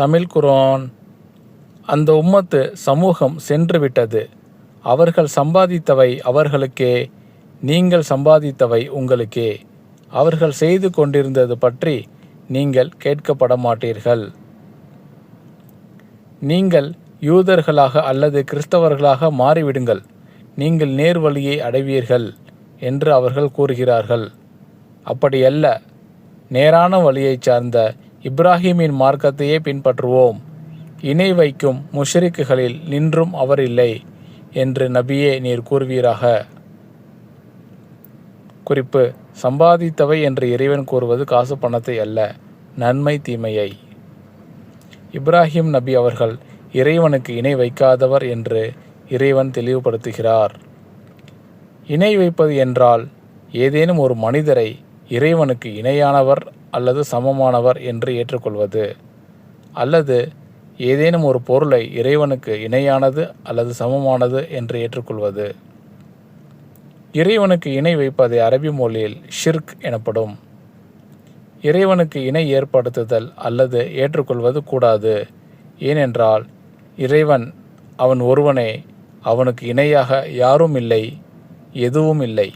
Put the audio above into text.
தமிழ் குர்ஆன். அந்த உம்மத்து சமூகம் சென்று விட்டது. அவர்கள் சம்பாதித்தவை அவர்களுக்கே, நீங்கள் சம்பாதித்தவை உங்களுக்கே. அவர்கள் செய்து கொண்டிருந்தது பற்றி நீங்கள் கேட்கப்பட மாட்டீர்கள். நீங்கள் யூதர்களாக அல்லது கிறிஸ்தவர்களாக மாறிவிடுங்கள், நீங்கள் நேர்வழியை அடைவீர்கள் என்று அவர்கள் கூறுகிறார்கள். அப்படியல்ல, நேரான வழியைச் சார்ந்த இப்ராஹீமின் மார்க்கத்தையே பின்பற்றுவோம். இணை வைக்கும் முஷ்ரிக்குகளில் நின்றும் அவர் இல்லை என்று நபியே நீர் கூறுவீராக. குறிப்பு: சம்பாதித்தவை என்று இறைவன் கூறுவது காசு பணத்தை அல்ல, நன்மை தீமையை. இப்ராஹிம் நபி அவர்கள் இறைவனுக்கு இணை வைக்காதவர் என்று இறைவன் தெளிவுபடுத்துகிறார். இணை வைப்பது என்றால் ஏதேனும் ஒரு மனிதரை இறைவனுக்கு இணையானவர் அல்லது சமமானவர் என்று ஏற்றுக்கொள்வது, அல்லது ஏதேனும் ஒரு பொருளை இறைவனுக்கு இணையானது அல்லது சமமானது என்று ஏற்றுக்கொள்வது. இறைவனுக்கு இணை வைப்பதை அரபி மொழியில் ஷிர்க் எனப்படும். இறைவனுக்கு இணை ஏற்படுத்துதல் அல்லது ஏற்றுக்கொள்வது கூடாது. ஏனென்றால் இறைவன் அவன் ஒருவனே, அவனுக்கு இணையாக யாரும் இல்லை, எதுவும் இல்லை.